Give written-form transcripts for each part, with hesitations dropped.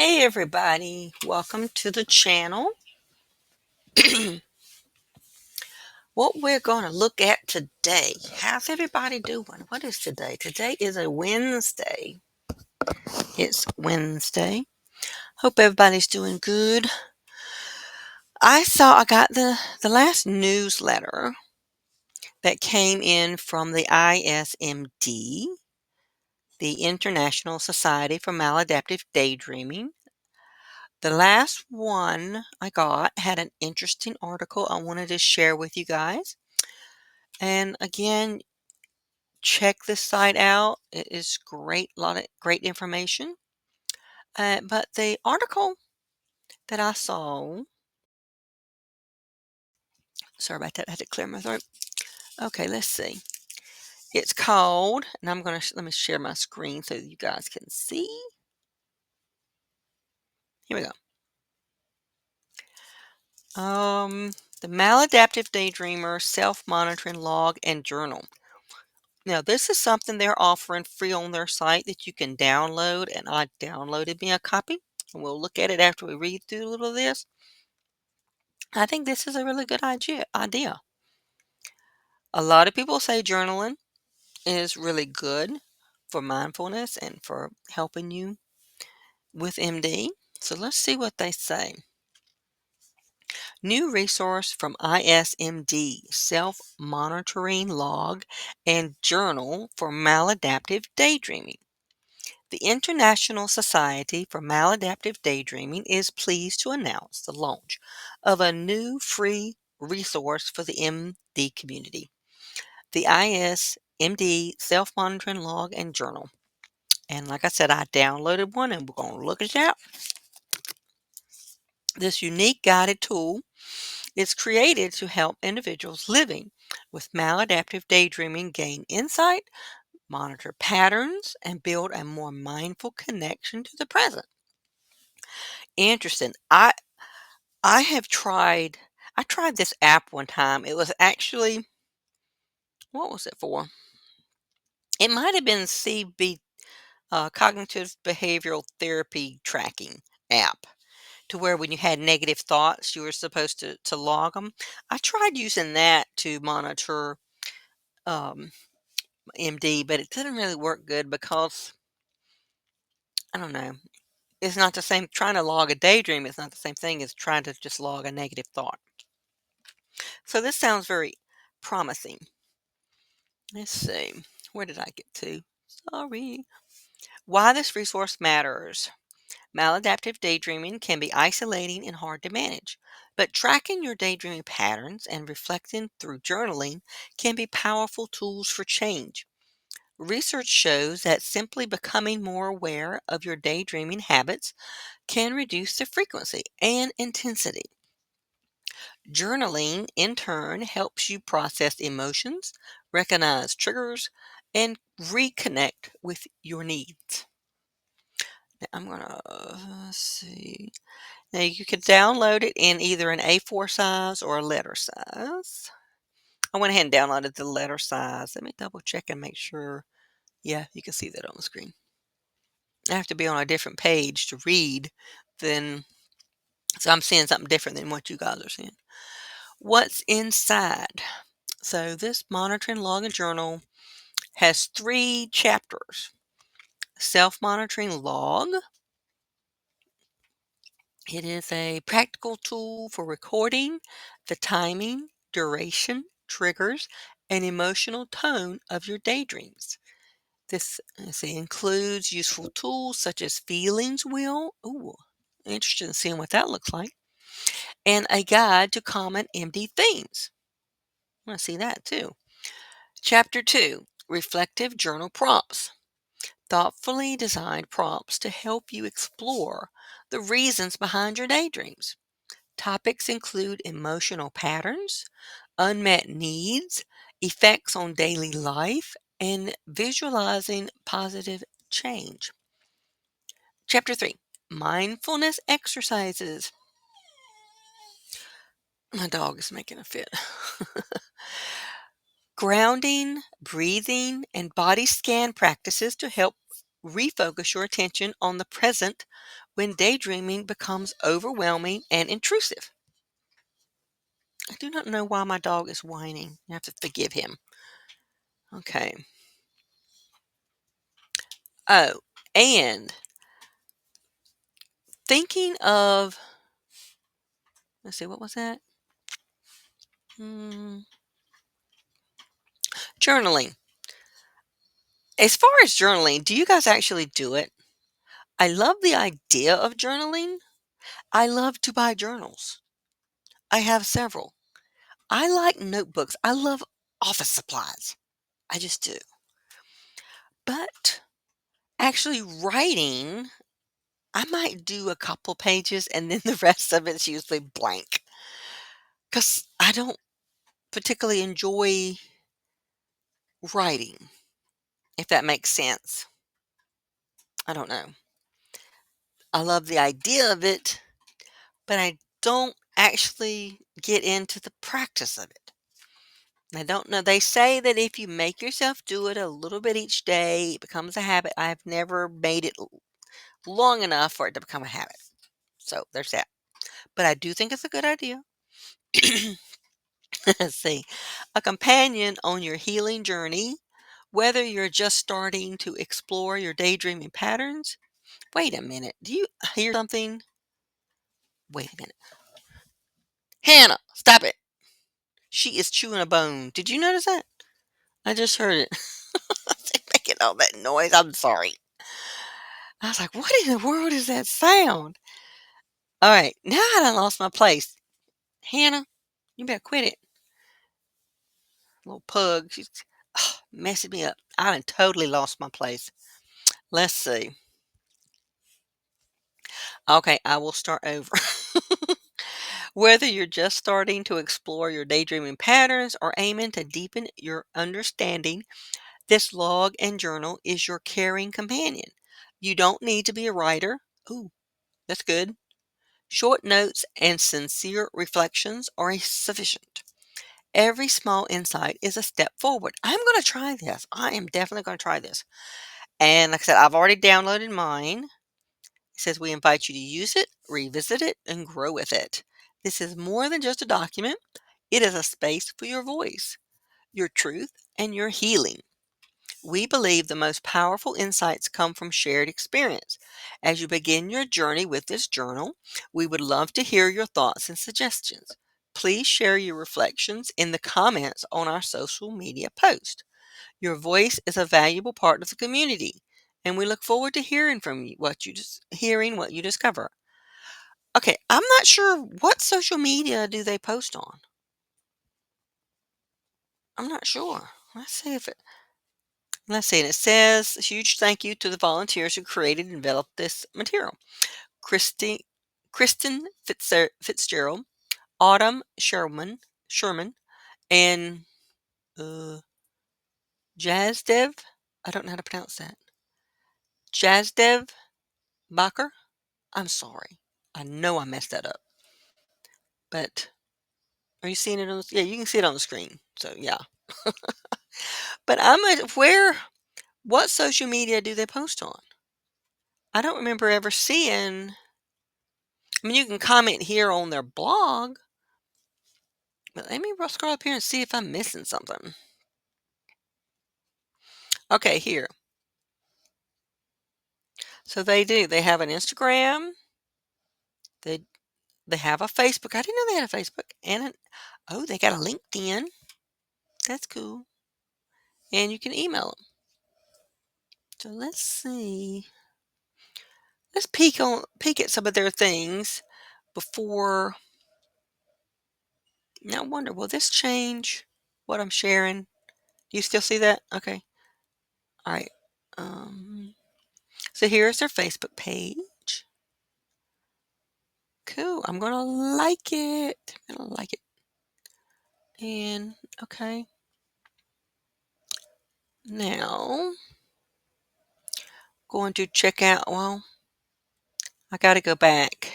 Hey everybody, welcome to the channel. What we're going to look at today. How's everybody doing? What is today? Today is a Wednesday. It's Wednesday. Hope everybody's doing good. I got the last newsletter that came in from the ISMD, the International Society for Maladaptive Daydreaming. The last one I got had an interesting article I wanted to share with you guys. And again, check this site out. It is great, a lot of great information. But the article that I saw, sorry about that, I had to clear my throat. Okay, let's see. It's called, and I'm going to, let me share my screen so you guys can see. Here we go. The Maladaptive Daydreamer Self-Monitoring Log and Journal. Now, this is something they're offering free on their site that you can download, and I downloaded me a copy, and we'll look at it after we read through a little of this. I think this is a really good idea. A lot of people say journaling is really good for mindfulness and for helping you with MD. So let's see what they say. New resource from ISMD, Self-Monitoring Log and Journal for Maladaptive Daydreaming. The International Society for Maladaptive Daydreaming is pleased to announce the launch of a new free resource for the MD community, the ISMD Self-Monitoring Log and Journal. And like I said, I downloaded one and we're going to look it out. This unique guided tool is created to help individuals living with maladaptive daydreaming gain insight, monitor patterns, and build a more mindful connection to the present. Interesting. I have I tried this app one time. It was actually, what was it for? It might have been cognitive behavioral therapy tracking app, to where when you had negative thoughts, you were supposed to log them. I tried using that to monitor um, MD, but it didn't really work good because, I don't know, it's not the same. Trying to log a daydream is not the same thing as trying to just log a negative thought. So this sounds very promising. Let's see. Where did I get to? Sorry. Why this resource matters. Maladaptive daydreaming can be isolating and hard to manage, but tracking your daydreaming patterns and reflecting through journaling can be powerful tools for change. Research shows that simply becoming more aware of your daydreaming habits can reduce the frequency and intensity. Journaling, in turn, helps you process emotions, recognize triggers, and reconnect with your needs. Now, I'm going to see. Now, you can download it in either an A4 size or a letter size. I went ahead and downloaded the letter size. Let me double check and make sure. Yeah, you can see that on the screen. I have to be on a different page to read than, so I'm seeing something different than what you guys are seeing. What's inside? So this monitoring log and journal has 3 chapters. Self-monitoring log. It is a practical tool for recording the timing, duration, triggers, and emotional tone of your daydreams. This, let's see, includes useful tools such as feelings wheel. Ooh, interested in seeing what that looks like. And a guide to common MD themes. I want to see that too. Chapter 2, Reflective Journal Prompts. Thoughtfully designed prompts to help you explore the reasons behind your daydreams. Topics include emotional patterns, unmet needs, effects on daily life, and visualizing positive change. Chapter 3, Mindfulness Exercises. My dog is making a fit. Grounding, breathing, and body scan practices to help refocus your attention on the present when daydreaming becomes overwhelming and intrusive. I do not know why my dog is whining. You have to forgive him. Okay. Oh, and thinking of, let's see, what was that? Hmm, journaling. As far as journaling, do you guys actually do it? I love the idea of journaling. I love to buy journals. I have several. I like notebooks. I love office supplies. I just do. But actually writing, I might do a couple pages and then the rest of it's usually blank because I don't particularly enjoy writing, if that makes sense. I don't know. I love the idea of it, but I don't actually get into the practice of it. I don't know. They say that if you make yourself do it a little bit each day, it becomes a habit. I've never made it long enough for it to become a habit. So there's that. But I do think it's a good idea. Let's see. A companion on your healing journey, whether you're just starting to explore your daydreaming patterns. Wait a minute. Do you hear something? Wait a minute. Hannah, stop it. She is chewing a bone. Did you notice that? I just heard it. Making all that noise. I'm sorry. I was like, what in the world is that sound? All right. Now I done lost my place. Hannah, you better quit it. Little pug. She's messing me up. I done totally lost my place. Let's see. Okay, I will start over. Whether you're just starting to explore your daydreaming patterns or aiming to deepen your understanding, this log and journal is your caring companion. You don't need to be a writer. Ooh, that's good. Short notes and sincere reflections are sufficient. Every small insight is a step forward. I'm going to try this. I am definitely going to try this. And like I said, I've already downloaded mine. It says we invite you to use it, revisit it, and grow with it. This is more than just a document. It is a space for your voice, your truth, and your healing. We believe the most powerful insights come from shared experience. As you begin your journey with this journal, we would love to hear your thoughts and suggestions. Please share your reflections in the comments on our social media post. Your voice is a valuable part of the community, and we look forward to hearing from you hearing what you discover. Okay, I'm not sure what social media do they post on. I'm not sure. Let's see. And it says a huge thank you to the volunteers who created and developed this material. Christy, Kristen Fitzgerald, Autumn Sherman, and uh, Jazdev. I don't know how to pronounce that. Jazdev Bacher. I'm sorry. I know I messed that up. But are you seeing it on yeah, you can see it on the screen. So yeah. But what social media do they post on? I don't remember ever seeing. I mean, you can comment here on their blog, but let me scroll up here and see if I'm missing something. Okay, here. So they do. They have an Instagram. They they have a Facebook. I didn't know they had a Facebook and they got a LinkedIn. That's cool. And you can email them. So let's see. Let's peek at some of their things before. Now, I wonder, will this change what I'm sharing? Do you still see that? Okay. All right. So here's their Facebook page. Cool. I'm gonna like it. I'm gonna like it. And okay. Now going to check out. Well, I got to go back,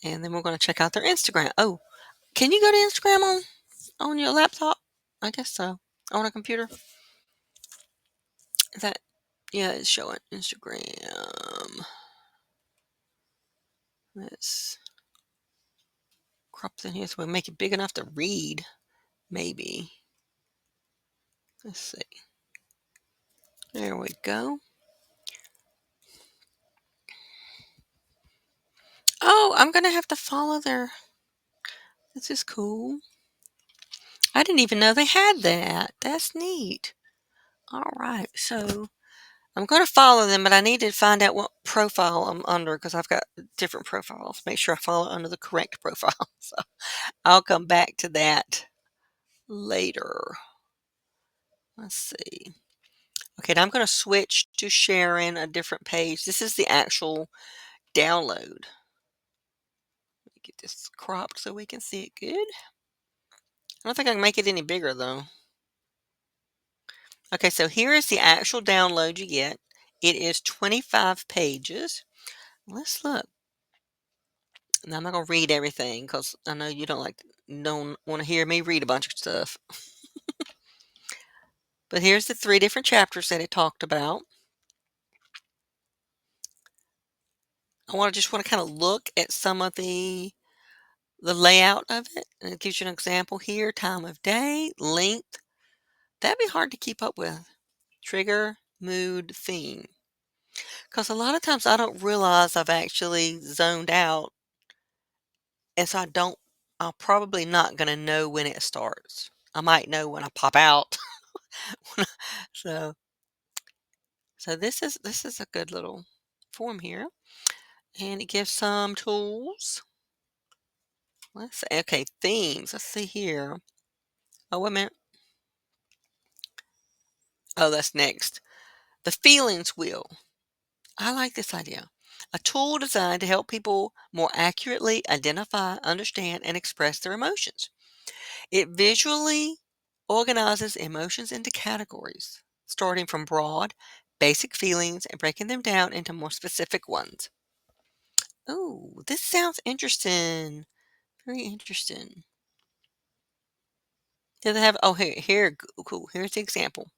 and then we're going to check out their Instagram. Oh, can you go to Instagram on your laptop? I guess so. On a computer. Is that yeah, it's showing Instagram. Let's crop this in here so we make it big enough to read, maybe. Let's see. There we go. Oh, I'm gonna have to follow their. This is cool. I didn't even know they had that. That's neat. All right, so I'm going to follow them, but I need to find out what profile I'm under because I've got different profiles. Make sure I follow under the correct profile. So I'll come back to that later. Let's see. Okay, now I'm going to switch to sharing a different page. This is the actual download. Let me get this cropped so we can see it good. I don't think I can make it any bigger though. Okay, so here is the actual download you get. It is 25 pages. Let's look. Now I'm not gonna read everything because I know you don't want to hear me read a bunch of stuff. But here's the 3 different chapters that it talked about. I want to kind of look at some of the layout of it, and it gives you an example here: time of day, length. That'd be hard to keep up with. Trigger, mood, theme. Because a lot of times I don't realize I've actually zoned out, and so I'm probably not gonna know when it starts. I might know when I pop out. So this is a good little form here, and it gives some tools. Let's see. Okay, themes. Let's see here. Oh, wait a minute. Oh, that's next. The feelings wheel. I like this idea. A tool designed to help people more accurately identify, understand, and express their emotions. It visually organizes emotions into categories, starting from broad, basic feelings and breaking them down into more specific ones. Oh, this sounds interesting. Very interesting. Do they have, oh, cool. Here's the example.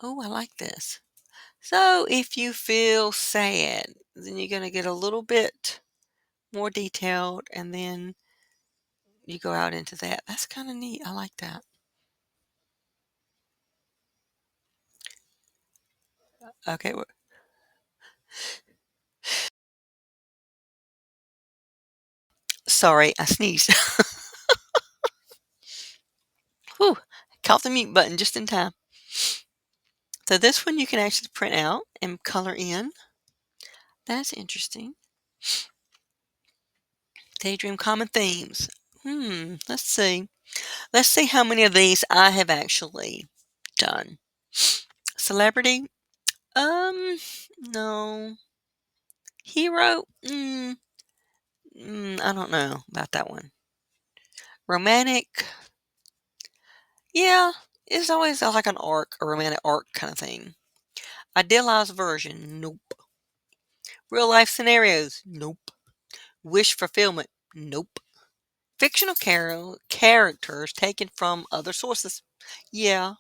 Oh, I like this. So if you feel sad, then you're going to get a little bit more detailed and then you go out into that. That's kind of neat. I like that. Okay. Sorry, I sneezed. Whew. Caught the mute button just in time. So this one you can actually print out and color in. That's interesting. Daydream common themes. Let's see. Let's see how many of these I have actually done. Celebrity? No. Hero? I don't know about that one. Romantic? Yeah, it's always like an arc, a romantic arc kind of thing. Idealized version? Nope. Real life scenarios? Nope. Wish fulfillment? Nope. Fictional characters taken from other sources? Yeah.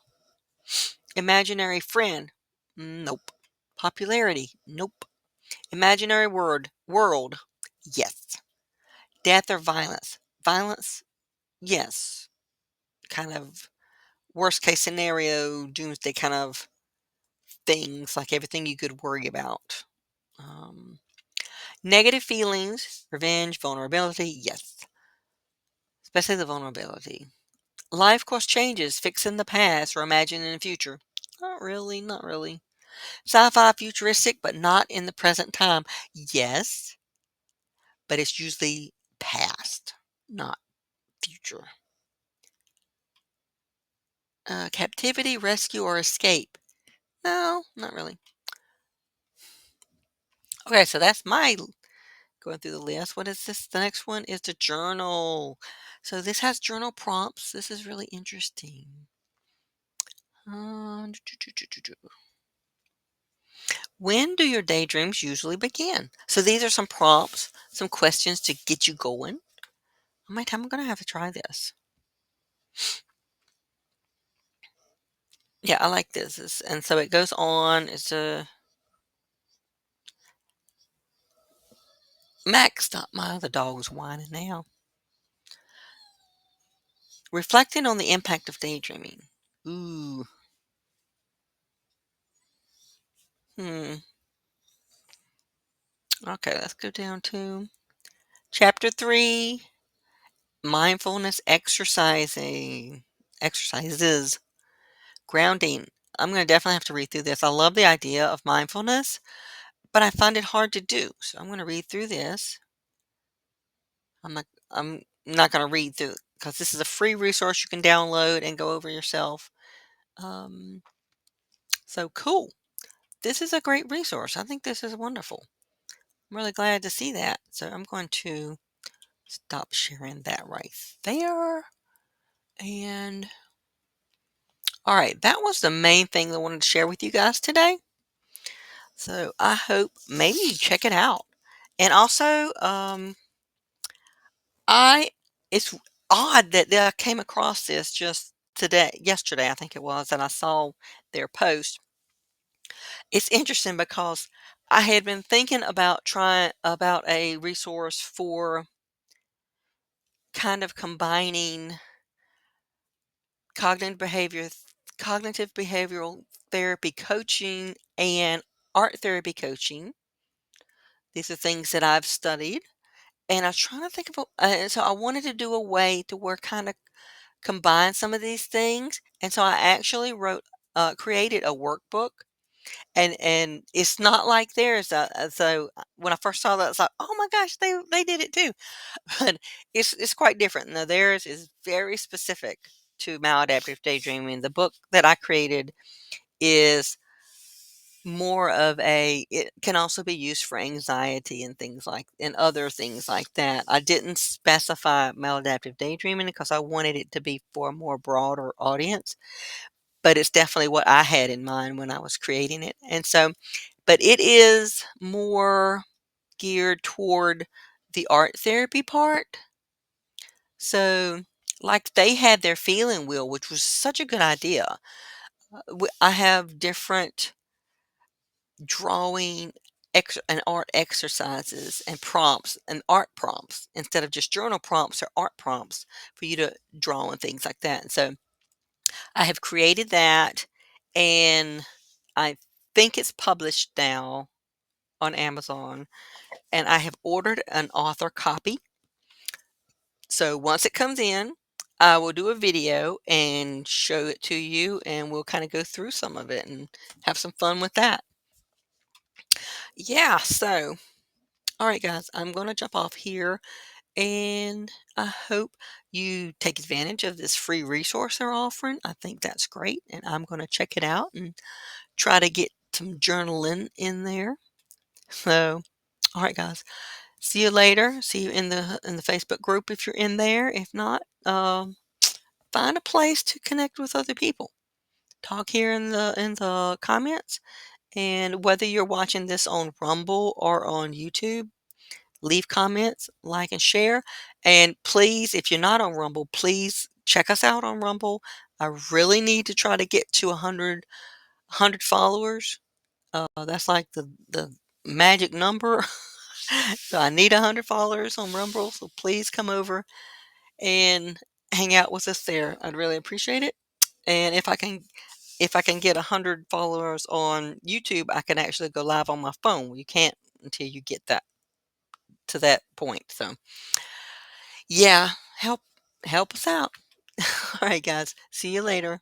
Imaginary friend? Nope. Popularity? Nope. Imaginary world? Yes. Death or violence? Violence? Yes. Kind of worst case scenario, doomsday kind of things, like everything you could worry about. Um, Negative feelings, revenge, vulnerability, yes. Especially the vulnerability. Life course changes, fixing the past or imagining the future. Not really, not really. Sci-fi futuristic, but not in the present time. Yes, but it's usually past, not future. Captivity, rescue, or escape. No, not really. Okay, so that's my going through the list. What is this? The next one is the journal. So this has journal prompts. This is really interesting. When do your daydreams usually begin? So these are some prompts, some questions to get you going. Oh my time, I'm gonna have to try this. Yeah, I like this. And so it goes on. It's a Max, stop, my other dog's whining now. Reflecting on the impact of daydreaming. Ooh. Hmm. Okay, let's go down to chapter 3, mindfulness exercises, grounding. I'm going to definitely have to read through this. I love the idea of mindfulness, but I find it hard to do. So I'm going to read through this. I'm not going to read through because this is a free resource you can download and go over yourself. Um, so cool. This is a great resource. I think this is wonderful. I'm really glad to see that. So I'm going to stop sharing that right there. And all right, that was the main thing I wanted to share with you guys today. So I hope maybe you check it out. And also, I it's odd that I came across this just yesterday, I think it was, and I saw their post. It's interesting because I had been thinking about trying about a resource for kind of combining cognitive behavior cognitive behavioral therapy coaching and art therapy coaching. These are things that I've studied, and I was trying to think of so I wanted to do a way to where kind of combine some of these things, and so I actually created a workbook, and it's not like theirs. When I first saw that, I was like, "Oh my gosh, they did it too," but it's quite different. Now theirs is very specific to maladaptive daydreaming. The book that I created is more of it can also be used for anxiety and other things like that. I didn't specify maladaptive daydreaming because I wanted it to be for a more broader audience, but it's definitely what I had in mind when I was creating it. And so, but it is more geared toward the art therapy part. So, like they had their feeling wheel, which was such a good idea. I have different drawing and art exercises and prompts and art prompts instead of just journal prompts or art prompts for you to draw and things like that. And so I have created that, and I think it's published now on Amazon, and I have ordered an author copy. So once it comes in, I will do a video and show it to you, and we'll kind of go through some of it and have some fun with that. Yeah, so all right, guys, I'm going to jump off here, and I hope you take advantage of this free resource they're offering. I think that's great, and I'm going to check it out and try to get some journaling in there. So, all right, guys, see you later. See you in the Facebook group if you're in there. If not, find a place to connect with other people. Talk here in the comments, and whether you're watching this on Rumble or on YouTube, leave comments, like, and share. And please, if you're not on Rumble, please check us out on Rumble. I really need to try to get to 100 followers. That's like the magic number. So I need 100 followers on Rumble. So please come over and hang out with us there. I'd really appreciate it. And if I can get 100 followers on YouTube, I can actually go live on my phone. You can't until you get that to that point. So yeah, help us out. All right, guys. See you later.